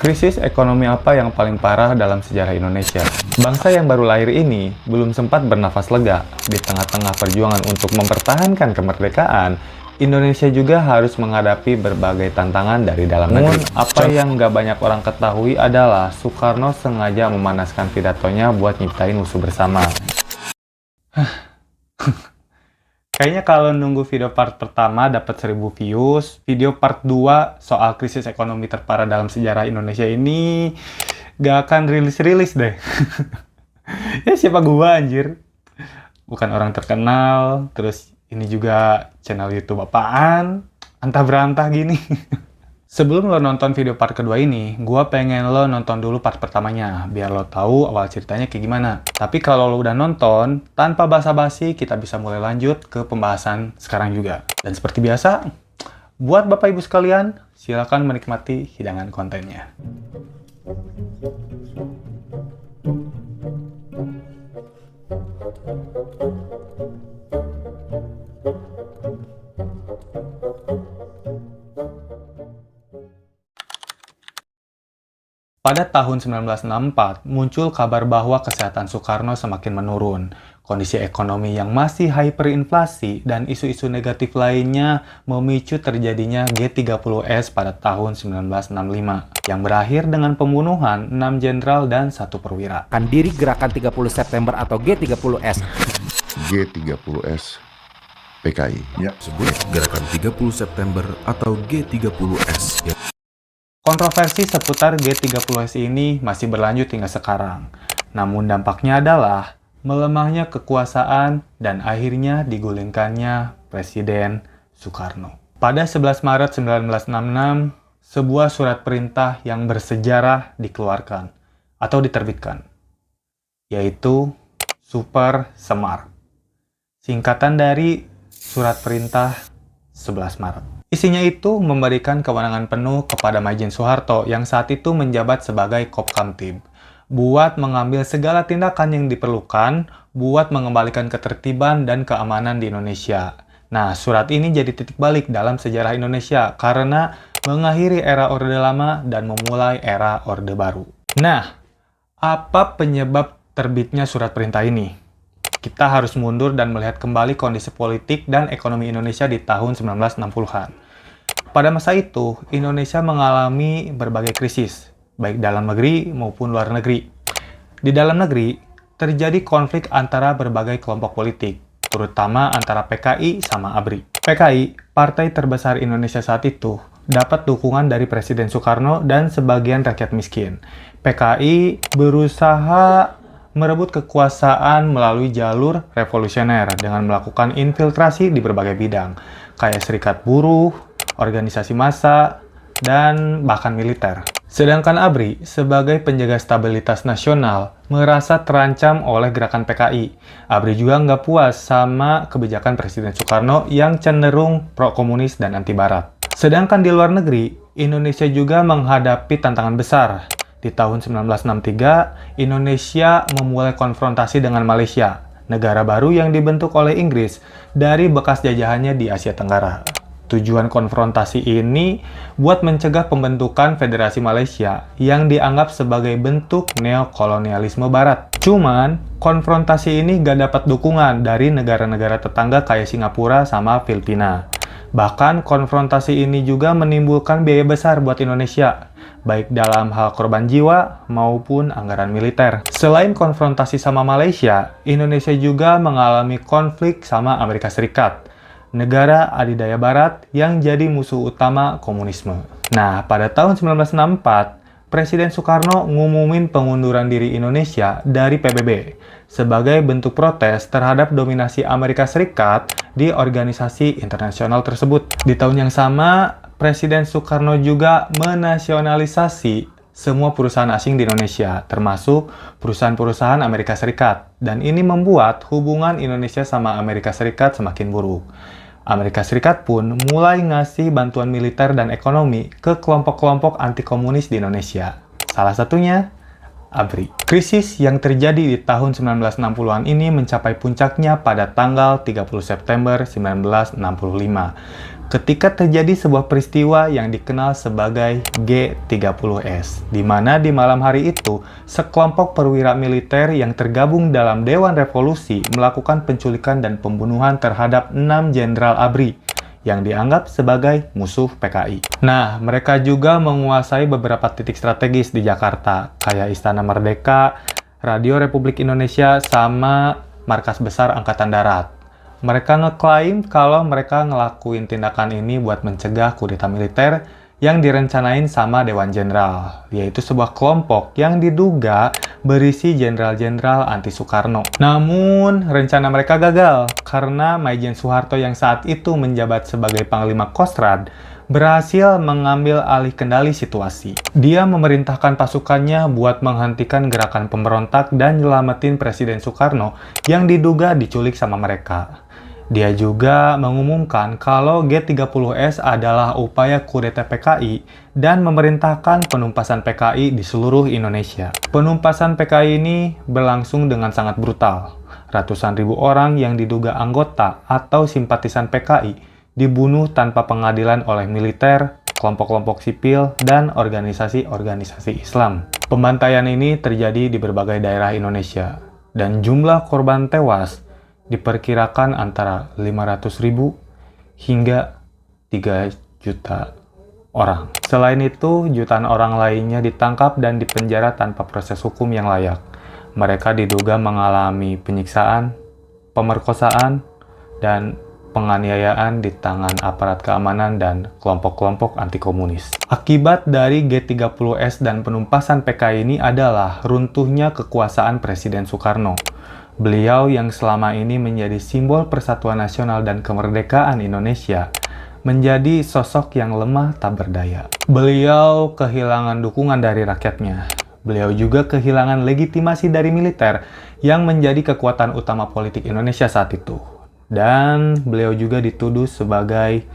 Krisis ekonomi apa yang paling parah dalam sejarah Indonesia? Bangsa yang baru lahir ini belum sempat bernafas lega. Di tengah-tengah perjuangan untuk mempertahankan kemerdekaan, Indonesia juga harus menghadapi berbagai tantangan dari dalam negeri. Apa yang nggak banyak orang ketahui adalah Soekarno sengaja memanaskan pidatonya buat nyiptain musuh bersama. Kayaknya kalau nunggu video part pertama dapat 1000 views, video part 2 soal krisis ekonomi terparah dalam sejarah Indonesia ini gak akan rilis-rilis deh. Ya siapa gua anjir? Bukan orang terkenal, terus ini juga channel YouTube apaan? Antah berantah gini. Sebelum lo nonton video part kedua ini, gua pengen lo nonton dulu part pertamanya, biar lo tahu awal ceritanya kayak gimana. Tapi kalau lo udah nonton, tanpa basa-basi, kita bisa mulai lanjut ke pembahasan sekarang juga. Dan seperti biasa, buat Bapak Ibu sekalian, silakan menikmati hidangan kontennya. Pada tahun 1964, muncul kabar bahwa kesehatan Soekarno semakin menurun. Kondisi ekonomi yang masih hyperinflasi dan isu-isu negatif lainnya memicu terjadinya G30S pada tahun 1965, yang berakhir dengan pembunuhan 6 jenderal dan 1 perwira. Diri Gerakan 30 September atau G30S. G30S PKI. Ya, sebut Gerakan 30 September atau G30S. Kontroversi seputar G30S ini masih berlanjut hingga sekarang. Namun dampaknya adalah melemahnya kekuasaan dan akhirnya digulingkannya Presiden Soekarno. Pada 11 Maret 1966, sebuah surat perintah yang bersejarah dikeluarkan atau diterbitkan, yaitu Super Semar, singkatan dari Surat Perintah 11 Maret. Isinya itu memberikan kewenangan penuh kepada Maijen Soeharto yang saat itu menjabat sebagai Kopkamtib, buat mengambil segala tindakan yang diperlukan buat mengembalikan ketertiban dan keamanan di Indonesia. Nah, surat ini jadi titik balik dalam sejarah Indonesia karena mengakhiri era Orde Lama dan memulai era Orde Baru. Nah, apa penyebab terbitnya surat perintah ini? Kita harus mundur dan melihat kembali kondisi politik dan ekonomi Indonesia di tahun 1960-an. Pada masa itu, Indonesia mengalami berbagai krisis, baik dalam negeri maupun luar negeri. Di dalam negeri, terjadi konflik antara berbagai kelompok politik, terutama antara PKI sama ABRI. PKI, partai terbesar Indonesia saat itu, dapat dukungan dari Presiden Soekarno dan sebagian rakyat miskin. PKI berusaha merebut kekuasaan melalui jalur revolusioner dengan melakukan infiltrasi di berbagai bidang, kayak serikat buruh, organisasi massa, dan bahkan militer. Sedangkan ABRI, sebagai penjaga stabilitas nasional, merasa terancam oleh gerakan PKI. ABRI juga nggak puas sama kebijakan Presiden Soekarno yang cenderung pro-komunis dan anti-barat. Sedangkan di luar negeri, Indonesia juga menghadapi tantangan besar. Di tahun 1963, Indonesia memulai konfrontasi dengan Malaysia, negara baru yang dibentuk oleh Inggris dari bekas jajahannya di Asia Tenggara. Tujuan konfrontasi ini buat mencegah pembentukan Federasi Malaysia yang dianggap sebagai bentuk neokolonialisme Barat. Cuman, konfrontasi ini gak dapat dukungan dari negara-negara tetangga kayak Singapura sama Filipina. Bahkan, konfrontasi ini juga menimbulkan biaya besar buat Indonesia, baik dalam hal korban jiwa maupun anggaran militer. Selain konfrontasi sama Malaysia, Indonesia juga mengalami konflik sama Amerika Serikat, negara adidaya barat yang jadi musuh utama komunisme. Nah, pada tahun 1964, Presiden Soekarno ngumumin pengunduran diri Indonesia dari PBB sebagai bentuk protes terhadap dominasi Amerika Serikat di organisasi internasional tersebut. Di tahun yang sama, Presiden Soekarno juga menasionalisasi semua perusahaan asing di Indonesia, termasuk perusahaan-perusahaan Amerika Serikat. Dan ini membuat hubungan Indonesia sama Amerika Serikat semakin buruk. Amerika Serikat pun mulai ngasih bantuan militer dan ekonomi ke kelompok-kelompok anti-komunis di Indonesia. Salah satunya ABRI. Krisis yang terjadi di tahun 1960-an ini mencapai puncaknya pada tanggal 30 September 1965, ketika terjadi sebuah peristiwa yang dikenal sebagai G30S, di mana di malam hari itu, sekelompok perwira militer yang tergabung dalam Dewan Revolusi melakukan penculikan dan pembunuhan terhadap 6 jenderal ABRI yang dianggap sebagai musuh PKI. Nah, mereka juga menguasai beberapa titik strategis di Jakarta, kayak Istana Merdeka, Radio Republik Indonesia, sama markas besar Angkatan Darat. Mereka ngeklaim kalau mereka ngelakuin tindakan ini buat mencegah kudeta militer yang direncanain sama Dewan Jenderal, yaitu sebuah kelompok yang diduga berisi jenderal-jenderal anti Soekarno. Namun, rencana mereka gagal karena Maijen Soeharto yang saat itu menjabat sebagai Panglima Kostrad berhasil mengambil alih kendali situasi. Dia memerintahkan pasukannya buat menghentikan gerakan pemberontak dan nyelamatin Presiden Soekarno yang diduga diculik sama mereka. Dia juga mengumumkan kalau G30S adalah upaya kudeta PKI dan memerintahkan penumpasan PKI di seluruh Indonesia. Penumpasan PKI ini berlangsung dengan sangat brutal. Ratusan ribu orang yang diduga anggota atau simpatisan PKI dibunuh tanpa pengadilan oleh militer, kelompok-kelompok sipil, dan organisasi-organisasi Islam. Pembantaian ini terjadi di berbagai daerah Indonesia, dan jumlah korban tewas diperkirakan antara 500.000 hingga 3 juta orang. Selain itu, jutaan orang lainnya ditangkap dan dipenjara tanpa proses hukum yang layak. Mereka diduga mengalami penyiksaan, pemerkosaan, dan penganiayaan di tangan aparat keamanan dan kelompok-kelompok anti-komunis. Akibat dari G30S dan penumpasan PKI ini adalah runtuhnya kekuasaan Presiden Soekarno. Beliau yang selama ini menjadi simbol persatuan nasional dan kemerdekaan Indonesia menjadi sosok yang lemah tak berdaya. Beliau kehilangan dukungan dari rakyatnya. Beliau juga kehilangan legitimasi dari militer yang menjadi kekuatan utama politik Indonesia saat itu. Dan beliau juga dituduh sebagai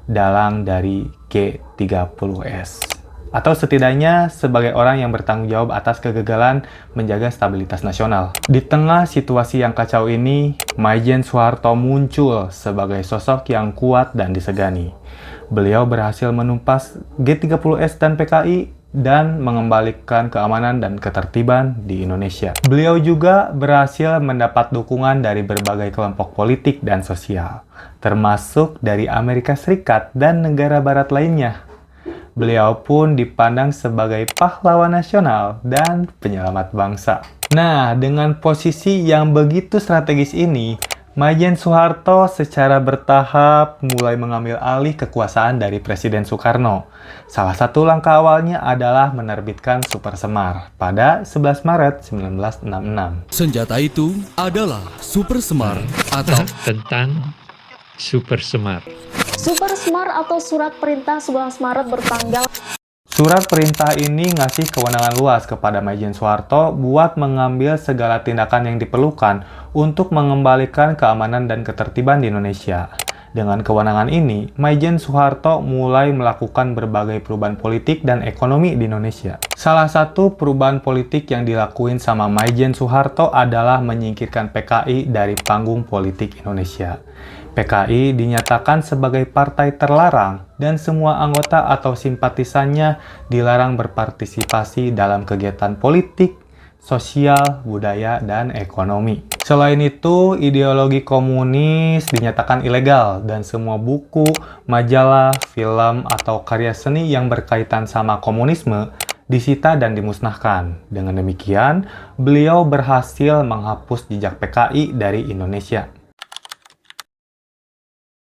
dalang dari G30S. Atau setidaknya sebagai orang yang bertanggung jawab atas kegagalan menjaga stabilitas nasional. Di tengah situasi yang kacau ini, Maijen Soeharto muncul sebagai sosok yang kuat dan disegani. Beliau berhasil menumpas G30S dan PKI dan mengembalikan keamanan dan ketertiban di Indonesia. Beliau juga berhasil mendapat dukungan dari berbagai kelompok politik dan sosial, termasuk dari Amerika Serikat dan negara barat lainnya. Beliau pun dipandang sebagai pahlawan nasional dan penyelamat bangsa. Nah, dengan posisi yang begitu strategis ini, Maijen Soeharto secara bertahap mulai mengambil alih kekuasaan dari Presiden Soekarno. Salah satu langkah awalnya adalah menerbitkan Super Semar pada 11 Maret 1966. Senjata itu adalah Super Semar atau tentang Super Semar. Super Semar atau Surat Perintah 11 Maret bertanggal. Surat perintah ini ngasih kewenangan luas kepada Maijen Soeharto buat mengambil segala tindakan yang diperlukan untuk mengembalikan keamanan dan ketertiban di Indonesia. Dengan kewenangan ini, Maijen Soeharto mulai melakukan berbagai perubahan politik dan ekonomi di Indonesia. Salah satu perubahan politik yang dilakuin sama Maijen Soeharto adalah menyingkirkan PKI dari panggung politik Indonesia. PKI dinyatakan sebagai partai terlarang dan semua anggota atau simpatisannya dilarang berpartisipasi dalam kegiatan politik, sosial, budaya, dan ekonomi. Selain itu, ideologi komunis dinyatakan ilegal dan semua buku, majalah, film, atau karya seni yang berkaitan sama komunisme disita dan dimusnahkan. Dengan demikian, beliau berhasil menghapus jejak PKI dari Indonesia.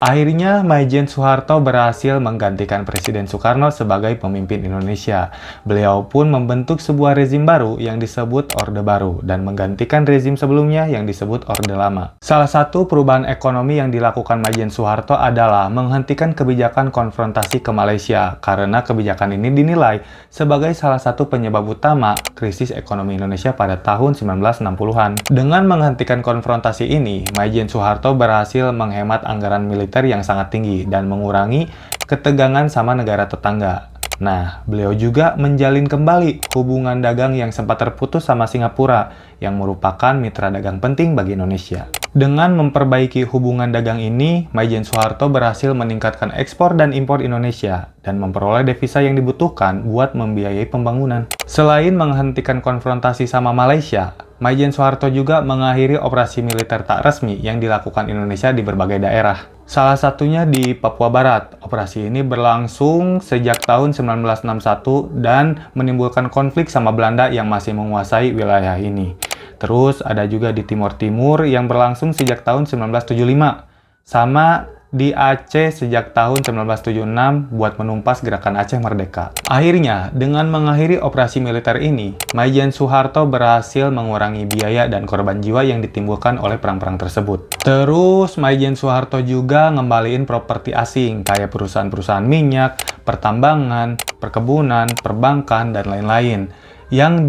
Akhirnya, Maijen Soeharto berhasil menggantikan Presiden Soekarno sebagai pemimpin Indonesia. Beliau pun membentuk sebuah rezim baru yang disebut Orde Baru dan menggantikan rezim sebelumnya yang disebut Orde Lama. Salah satu perubahan ekonomi yang dilakukan Maijen Soeharto adalah menghentikan kebijakan konfrontasi ke Malaysia karena kebijakan ini dinilai sebagai salah satu penyebab utama krisis ekonomi Indonesia pada tahun 1960-an. Dengan menghentikan konfrontasi ini, Maijen Soeharto berhasil menghemat anggaran militer yang sangat tinggi dan mengurangi ketegangan sama negara tetangga. Nah, beliau juga menjalin kembali hubungan dagang yang sempat terputus sama Singapura, yang merupakan mitra dagang penting bagi Indonesia. Dengan memperbaiki hubungan dagang ini, Maijen Soeharto berhasil meningkatkan ekspor dan impor Indonesia dan memperoleh devisa yang dibutuhkan buat membiayai pembangunan. Selain menghentikan konfrontasi sama Malaysia, Maijen Soeharto juga mengakhiri operasi militer tak resmi yang dilakukan Indonesia di berbagai daerah. Salah satunya di Papua Barat. Operasi ini berlangsung sejak tahun 1961 dan menimbulkan konflik sama Belanda yang masih menguasai wilayah ini. Terus ada juga di Timur Timur yang berlangsung sejak tahun 1975. Sama di Aceh sejak tahun 1976 buat menumpas gerakan Aceh Merdeka. Akhirnya, dengan mengakhiri operasi militer ini, Maijen Soeharto berhasil mengurangi biaya dan korban jiwa yang ditimbulkan oleh perang-perang tersebut. Terus, Maijen Soeharto juga ngembaliin properti asing kayak perusahaan-perusahaan minyak, pertambangan, perkebunan, perbankan, dan lain-lain yang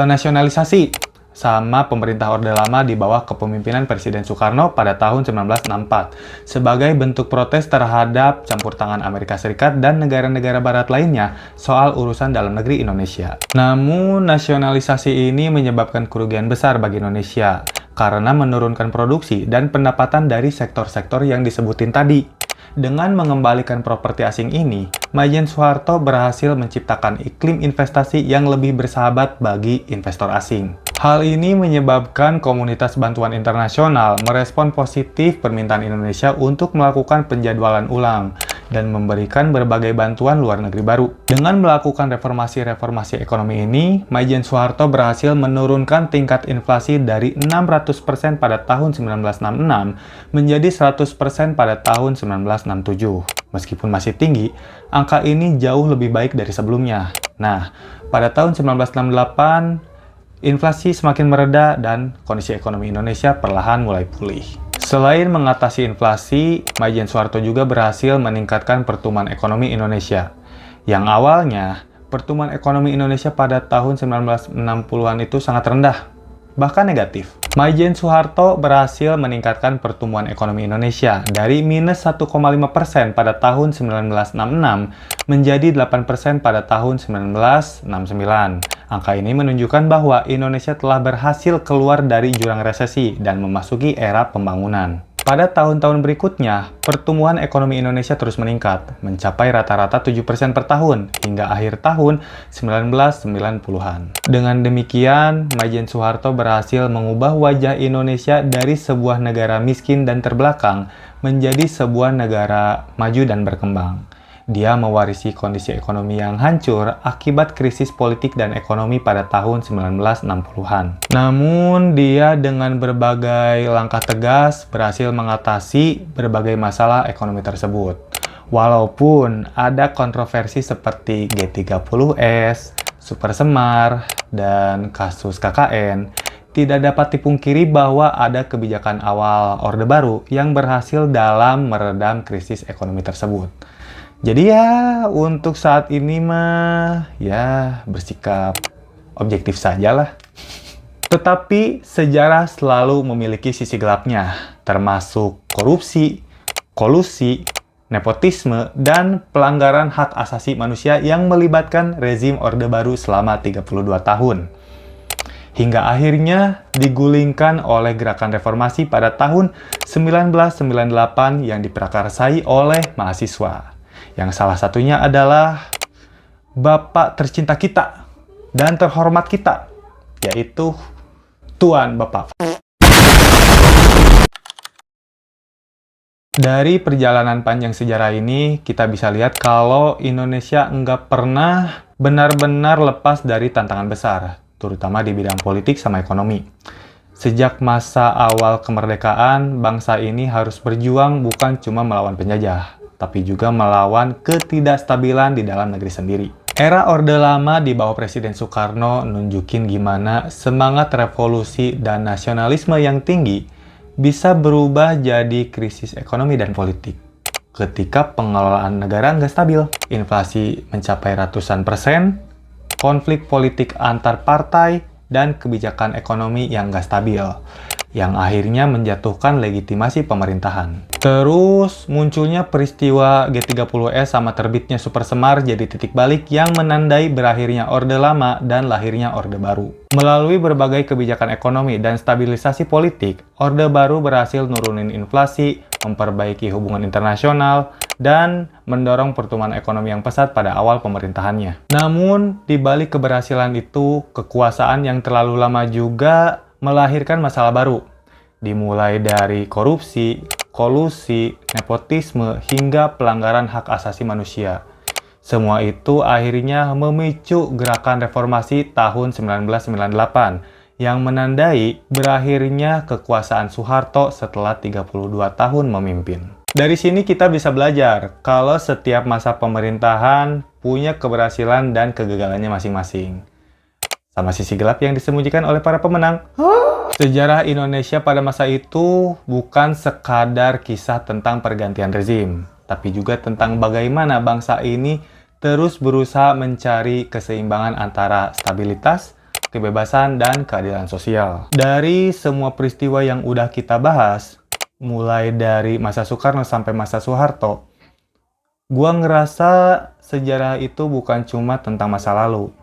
nasionalisasi sama pemerintah Orde Lama di bawah kepemimpinan Presiden Soekarno pada tahun 1964 sebagai bentuk protes terhadap campur tangan Amerika Serikat dan negara-negara barat lainnya soal urusan dalam negeri Indonesia. Namun, nasionalisasi ini menyebabkan kerugian besar bagi Indonesia karena menurunkan produksi dan pendapatan dari sektor-sektor yang disebutin tadi. Dengan mengembalikan properti asing ini, Maijen Soeharto berhasil menciptakan iklim investasi yang lebih bersahabat bagi investor asing. Hal ini menyebabkan komunitas bantuan internasional merespon positif permintaan Indonesia untuk melakukan penjadwalan ulang dan memberikan berbagai bantuan luar negeri baru. Dengan melakukan reformasi-reformasi ekonomi ini, Maijen Soeharto berhasil menurunkan tingkat inflasi dari 600% pada tahun 1966 menjadi 100% pada tahun 1967. Meskipun masih tinggi, angka ini jauh lebih baik dari sebelumnya. Nah, pada tahun 1968, inflasi semakin mereda dan kondisi ekonomi Indonesia perlahan mulai pulih. Selain mengatasi inflasi, Maijen Soeharto juga berhasil meningkatkan pertumbuhan ekonomi Indonesia. Yang awalnya, pertumbuhan ekonomi Indonesia pada tahun 1960-an itu sangat rendah, bahkan negatif. Maijen Soeharto berhasil meningkatkan pertumbuhan ekonomi Indonesia dari minus 1,5% pada tahun 1966 menjadi 8% pada tahun 1969. Angka ini menunjukkan bahwa Indonesia telah berhasil keluar dari jurang resesi dan memasuki era pembangunan. Pada tahun-tahun berikutnya, pertumbuhan ekonomi Indonesia terus meningkat, mencapai rata-rata 7% per tahun hingga akhir tahun 1990-an. Dengan demikian, Maijen Soeharto berhasil mengubah wajah Indonesia dari sebuah negara miskin dan terbelakang menjadi sebuah negara maju dan berkembang. Dia mewarisi kondisi ekonomi yang hancur akibat krisis politik dan ekonomi pada tahun 1960-an. Namun, dia dengan berbagai langkah tegas berhasil mengatasi berbagai masalah ekonomi tersebut. Walaupun ada kontroversi seperti G30S, Super Semar, dan kasus KKN, tidak dapat dipungkiri bahwa ada kebijakan awal Orde Baru yang berhasil dalam meredam krisis ekonomi tersebut. Jadi ya, untuk saat ini mah, ya bersikap objektif sajalah. Tetapi sejarah selalu memiliki sisi gelapnya, termasuk korupsi, kolusi, nepotisme, dan pelanggaran hak asasi manusia yang melibatkan rezim Orde Baru selama 32 tahun. Hingga akhirnya digulingkan oleh gerakan reformasi pada tahun 1998 yang diprakarsai oleh mahasiswa. Yang salah satunya adalah Bapak tercinta kita dan terhormat kita, yaitu Tuan Bapak. Dari perjalanan panjang sejarah ini, kita bisa lihat kalau Indonesia nggak pernah benar-benar lepas dari tantangan besar, terutama di bidang politik sama ekonomi. Sejak masa awal kemerdekaan, bangsa ini harus berjuang bukan cuma melawan penjajah, tapi juga melawan ketidakstabilan di dalam negeri sendiri. Era Orde Lama di bawah Presiden Soekarno nunjukin gimana semangat revolusi dan nasionalisme yang tinggi bisa berubah jadi krisis ekonomi dan politik. Ketika pengelolaan negara nggak stabil, inflasi mencapai ratusan persen, konflik politik antar partai, dan kebijakan ekonomi yang nggak stabil. yang akhirnya menjatuhkan legitimasi pemerintahan. Terus munculnya peristiwa G30S sama terbitnya Super Semar jadi titik balik yang menandai berakhirnya Orde Lama dan lahirnya Orde Baru. Melalui berbagai kebijakan ekonomi dan stabilisasi politik, Orde Baru berhasil nurunin inflasi, memperbaiki hubungan internasional, dan mendorong pertumbuhan ekonomi yang pesat pada awal pemerintahannya. Namun, di balik keberhasilan itu, kekuasaan yang terlalu lama juga melahirkan masalah baru, dimulai dari korupsi, kolusi, nepotisme, hingga pelanggaran hak asasi manusia. Semua itu akhirnya memicu gerakan reformasi tahun 1998 yang menandai berakhirnya kekuasaan Soeharto setelah 32 tahun memimpin. Dari sini kita bisa belajar kalau setiap masa pemerintahan punya keberhasilan dan kegagalannya masing-masing. Sama sisi gelap yang disembunyikan oleh para pemenang. Sejarah Indonesia pada masa itu bukan sekadar kisah tentang pergantian rezim, tapi juga tentang bagaimana bangsa ini terus berusaha mencari keseimbangan antara stabilitas, kebebasan, dan keadilan sosial. Dari semua peristiwa yang udah kita bahas, mulai dari masa Soekarno sampai masa Soeharto, gua ngerasa sejarah itu bukan cuma tentang masa lalu,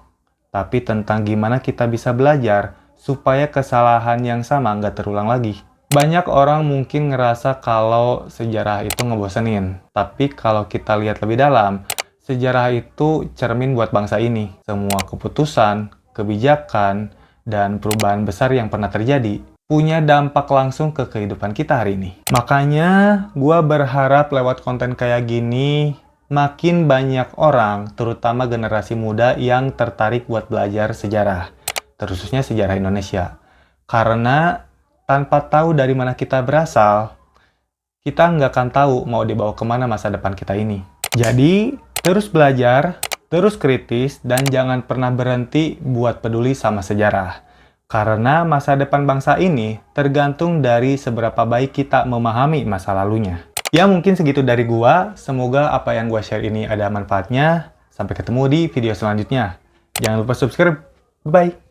tapi tentang gimana kita bisa belajar supaya kesalahan yang sama nggak terulang lagi. Banyak orang mungkin ngerasa kalau sejarah itu ngebosenin, tapi kalau kita lihat lebih dalam, sejarah itu cermin buat bangsa ini. Semua keputusan, kebijakan, dan perubahan besar yang pernah terjadi punya dampak langsung ke kehidupan kita hari ini. Makanya, gua berharap lewat konten kayak gini, makin banyak orang, terutama generasi muda yang tertarik buat belajar sejarah, terkhususnya sejarah Indonesia. Karena tanpa tahu dari mana kita berasal, kita nggak akan tahu mau dibawa kemana masa depan kita ini. Jadi, terus belajar, terus kritis, dan jangan pernah berhenti buat peduli sama sejarah. Karena masa depan bangsa ini tergantung dari seberapa baik kita memahami masa lalunya. Ya mungkin segitu dari gua, semoga apa yang gua share ini ada manfaatnya. Sampai ketemu di video selanjutnya. Jangan lupa subscribe, bye!